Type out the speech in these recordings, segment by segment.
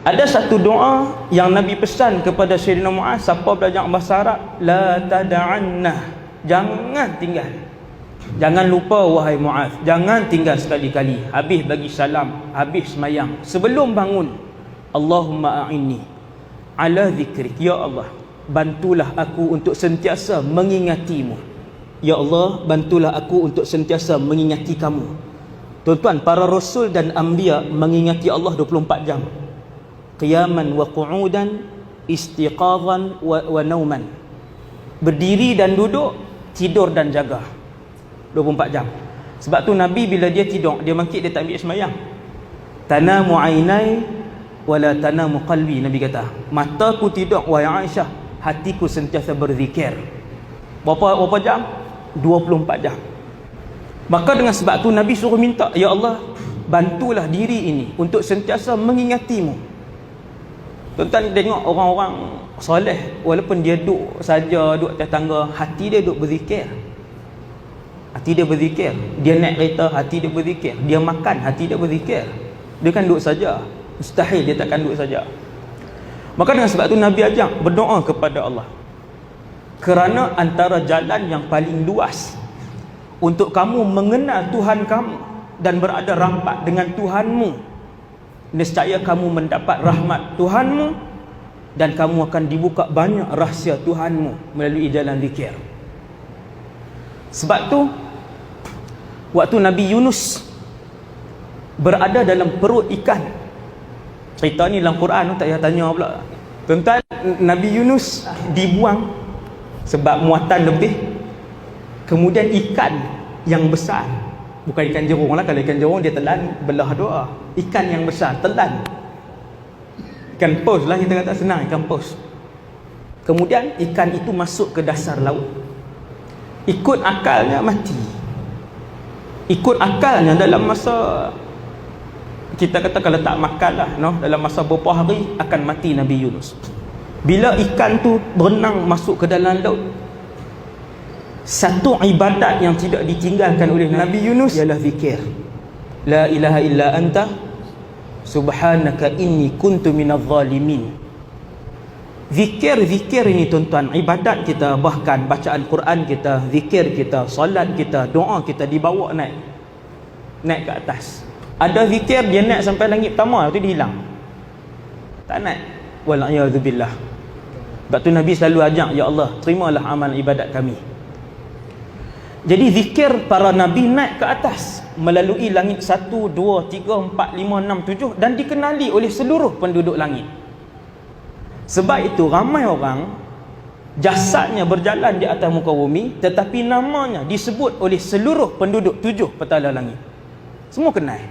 Ada satu doa yang Nabi pesan kepada Sayyidina Mu'az, siapa belajar bahasa Arab, la tada'anna, jangan tinggal, jangan lupa wahai Mu'az, jangan tinggal sekali-kali. Habis bagi salam, habis semayang, sebelum bangun, Allahumma a'inni ala zikrik, ya Allah bantulah aku untuk sentiasa mengingatimu. Ya Allah bantulah aku untuk sentiasa mengingati kamu. Tuan-tuan, para rasul dan anbiya mengingati Allah 24 jam. Qiyaman wa qu'udan, istiqadhan wa nauman. Berdiri dan duduk, tidur dan jaga 24 jam. Sebab tu Nabi bila dia tidur, dia bangkit, dia tak ambil semayang. Tanamu ainai wala tanamu qalbi, Nabi kata, mataku tidur wahai Aisyah, hatiku sentiasa berzikir. Berapa jam? 24 jam. Maka dengan sebab tu Nabi suruh minta, ya Allah bantulah diri ini untuk sentiasa mengingatimu. Tuan-tuan tengok orang-orang soleh, walaupun dia duduk saja, duduk atas tangga, hati dia duduk berzikir. Hati dia berzikir. Dia naik kereta, hati dia berzikir. Dia makan, hati dia berzikir. Dia kan duduk saja, mustahil dia takkan duduk saja. Maka dengan sebab tu Nabi ajak berdoa kepada Allah, kerana antara jalan yang paling luas untuk kamu mengenal Tuhan kamu dan berada rapat dengan Tuhanmu, nescaya kamu mendapat rahmat Tuhanmu dan kamu akan dibuka banyak rahsia Tuhanmu melalui jalan zikir. Sebab tu waktu Nabi Yunus berada dalam perut ikan, cerita ni dalam Quran, tak payah tanya pula. Tuan-tuan, Nabi Yunus dibuang sebab muatan lebih. Kemudian ikan yang besar, bukan ikan jerung lah, kalau ikan jerung dia telan belah dua. Ikan yang besar telan, ikan paus lah kita kata, senang, ikan paus. Kemudian ikan itu masuk ke dasar laut. Ikut akalnya mati. Ikut akalnya dalam masa, kita kata kalau tak makan lah, no? dalam masa beberapa hari akan mati Nabi Yunus. Bila ikan tu berenang masuk ke dalam laut, satu ibadat yang tidak ditinggalkan oleh Nabi Yunus ialah zikir. La ilaha illa anta subhanaka inni kuntu minadh zalimin. Zikir ini tuan-tuan, ibadat kita, bahkan bacaan Quran kita, zikir kita, solat kita, doa kita dibawa naik ke atas. Ada zikir dia naik sampai langit pertama, tu dia hilang, tak naik. Wal'iyadzubillah. Sebab tu Nabi selalu ajak, ya Allah terimalah amal ibadat kami. Jadi zikir para Nabi naik ke atas melalui langit 1, 2, 3, 4, 5, 6, 7 dan dikenali oleh seluruh penduduk langit. Sebab itu ramai orang jasadnya berjalan di atas muka bumi, tetapi namanya disebut oleh seluruh penduduk 7 petala langit. Semua kenal,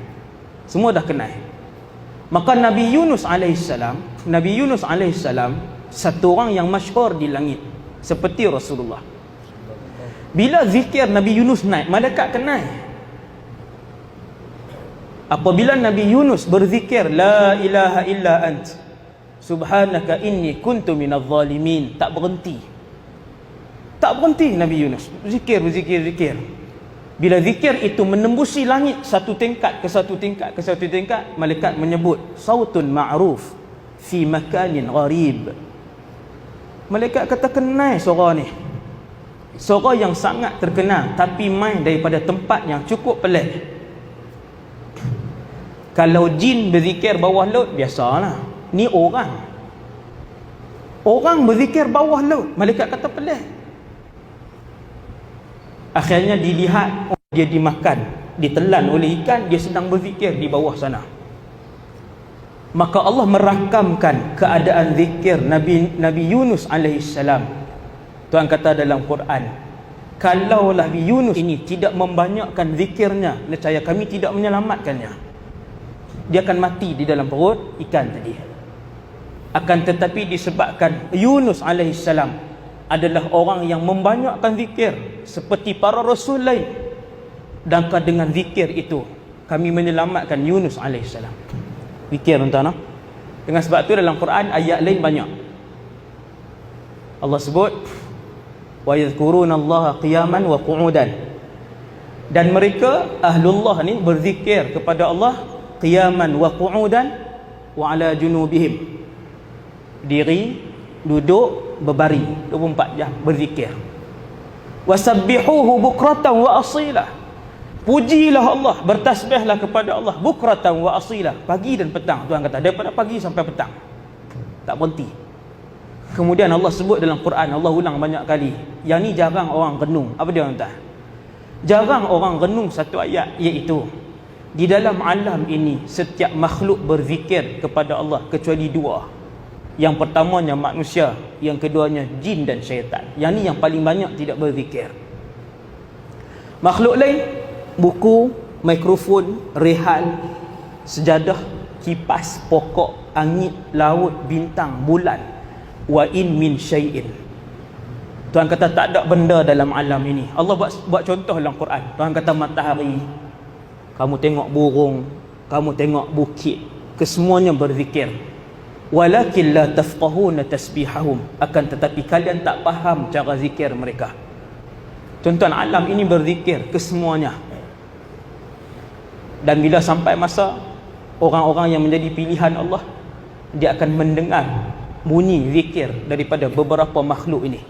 semua dah kenal. Maka Nabi Yunus alaihissalam, satu orang yang masyhur di langit seperti Rasulullah. Bila zikir Nabi Yunus naik, malaikat kenal. Apabila Nabi Yunus berzikir la ilaha illa ant subhanaka inni kuntu minadh zalimin, tak berhenti Nabi Yunus zikir. Bila zikir itu menembusi langit satu tingkat ke satu tingkat, malaikat menyebut sautun ma'ruf fi makanin gharib. Malaikat kata kenal suara ni, suara yang sangat terkenal, tapi main daripada tempat yang cukup pelik. Kalau jin berzikir bawah laut, biasalah. Ni orang berzikir bawah laut, malaikat kata pelik. Akhirnya dilihat, dia dimakan, ditelan oleh ikan, dia sedang berzikir di bawah sana. Maka Allah merakamkan keadaan zikir Nabi Yunus alaihissalam. Tuhan kata dalam Quran, kalau Nabi Yunus ini tidak membanyakkan zikirnya, nescaya kami tidak menyelamatkannya. Dia akan mati di dalam perut ikan tadi. Akan tetapi disebabkan Yunus alaihissalam adalah orang yang membanyakkan zikir seperti para rasul lain, dan dengan zikir itu kami menyelamatkan Yunus alaihissalam. Zikir tuan-tuan. Dengan sebab itu dalam Quran ayat lain banyak Allah sebut wa yadhkuruna Allah qiyaman wa qu'udan, dan mereka ahlullah ni berzikir kepada Allah qiyaman wa qu'udan, wa ala junubihim. Diri, duduk, berbaring 24 jam berzikir. Wasabbihuhu bukratan wa asila. Pujilah Allah, bertasbihlah kepada Allah bukratan wa asila, pagi dan petang. Tuhan kata daripada pagi sampai petang, tak berhenti. Kemudian Allah sebut dalam Quran, Allah ulang banyak kali. Yang ni jarang orang renung. Apa dia tuan? Jarang orang renung satu ayat, iaitu di dalam alam ini setiap makhluk berzikir kepada Allah kecuali dua. Yang pertamanya manusia, yang keduanya jin dan syaitan. Yang ni yang paling banyak tidak berzikir. Makhluk lain, buku, mikrofon, rehan, sejadah, kipas, pokok, angin, laut, bintang, bulan. Wa in min syai'in. Tuhan kata tak ada benda dalam alam ini. Allah buat contoh dalam Quran. Tuhan kata matahari, kamu tengok burung, kamu tengok bukit, kesemuanya berzikir. Walakin la tafqahuna tasbihahum, akan tetapi kalian tak faham cara zikir mereka. Tuan-tuan, alam ini berzikir kesemuanya. Dan bila sampai masa orang-orang yang menjadi pilihan Allah, dia akan mendengar bunyi zikir daripada beberapa makhluk ini.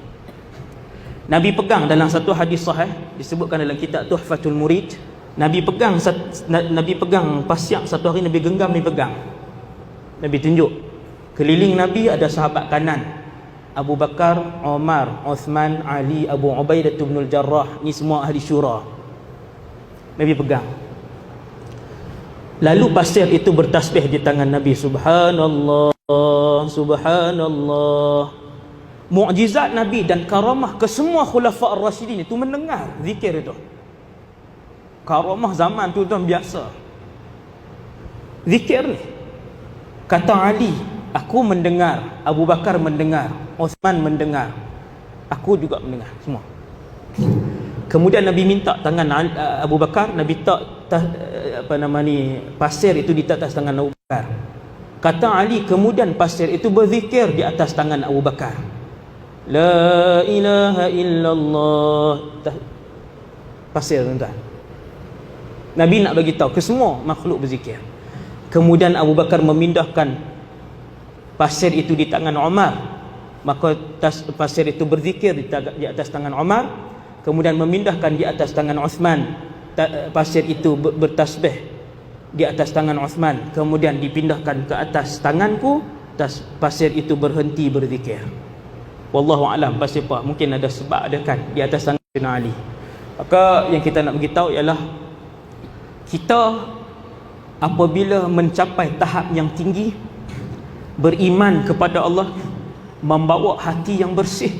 Nabi pegang dalam satu hadis sahih, disebutkan dalam kitab Tuhfatul Murid, Nabi pegang pasyak satu hari, Nabi genggam, Nabi pegang, Nabi tunjuk. Keliling Nabi ada sahabat kanan, Abu Bakar, Umar, Uthman, Ali, Abu Ubaidah bin Al-Jarrah. Ni semua ahli syura. Nabi pegang. Lalu pasir itu bertasbih di tangan Nabi. Subhanallah, subhanallah. Mukjizat Nabi dan karamah ke semua khulafa ar-rasyidin itu mendengar zikir itu. Karamah zaman tu tuan biasa. Zikir ni. Kata Ali, aku mendengar, Abu Bakar mendengar, Uthman mendengar, aku juga mendengar, semua. Kemudian Nabi minta tangan Abu Bakar, Nabi pasir itu di atas tangan Abu Bakar. Kata Ali, kemudian pasir itu berzikir di atas tangan Abu Bakar. La ilaha illallah. Pasir, tuan-tuan. Nabi nak bagi tahu ke semua makhluk berzikir. Kemudian Abu Bakar memindahkan pasir itu di tangan Umar, maka pasir itu berzikir di atas tangan Umar. Kemudian memindahkan di atas tangan Uthman, pasir itu bertasbih di atas tangan Uthman. Kemudian dipindahkan ke atas tanganku, pasir itu berhenti berzikir. Wallahu alam, pasir apa? Mungkin ada sebab, ada kan di atas tangan Sayyidina Ali. Maka yang kita nak beritahu ialah, kita apabila mencapai tahap yang tinggi, beriman kepada Allah, membawa hati yang bersih,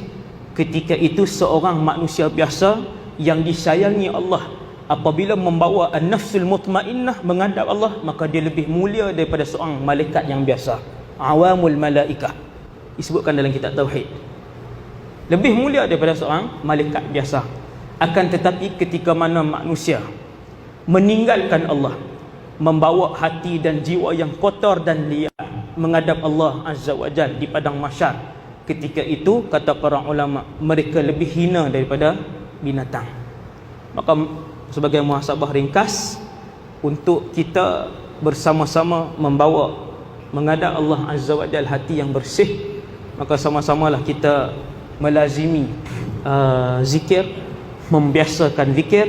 ketika itu seorang manusia biasa yang disayangi Allah, apabila membawa an-nafsul mutmainnah menghadap Allah, maka dia lebih mulia daripada seorang malaikat yang biasa. Awamul malaikah disebutkan dalam kitab tauhid, lebih mulia daripada seorang malaikat biasa. Akan tetapi ketika mana manusia meninggalkan Allah, membawa hati dan jiwa yang kotor dan liar menghadap Allah Azza wa Jalla di padang mahsyar, ketika itu kata para ulama, mereka lebih hina daripada binatang. Maka sebagai muhasabah ringkas, untuk kita bersama-sama membawa menghadap Allah Azza wa Jalla hati yang bersih, maka sama-samalah kita melazimi zikir, membiasakan zikir.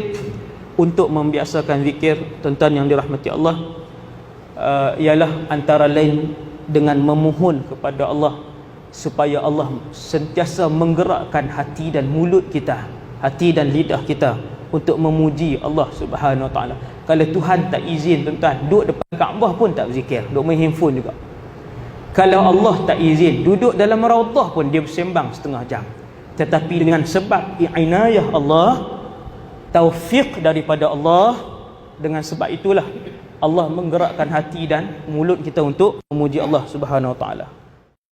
Untuk membiasakan zikir, tuan-tuan yang dirahmati Allah, ialah antara lain dengan memohon kepada Allah supaya Allah sentiasa menggerakkan hati dan mulut kita, hati dan lidah kita untuk memuji Allah Subhanahu Wa Taala. Kalau Tuhan tak izin, tuan-tuan, duduk depan Kaabah pun tak berzikir, duduk main handphone juga. Kalau Allah tak izin, duduk dalam raudhah pun dia bersembang setengah jam. Tetapi dengan sebab inayah Allah, taufik daripada Allah, dengan sebab itulah Allah menggerakkan hati dan mulut kita untuk memuji Allah Subhanahu Wa Taala.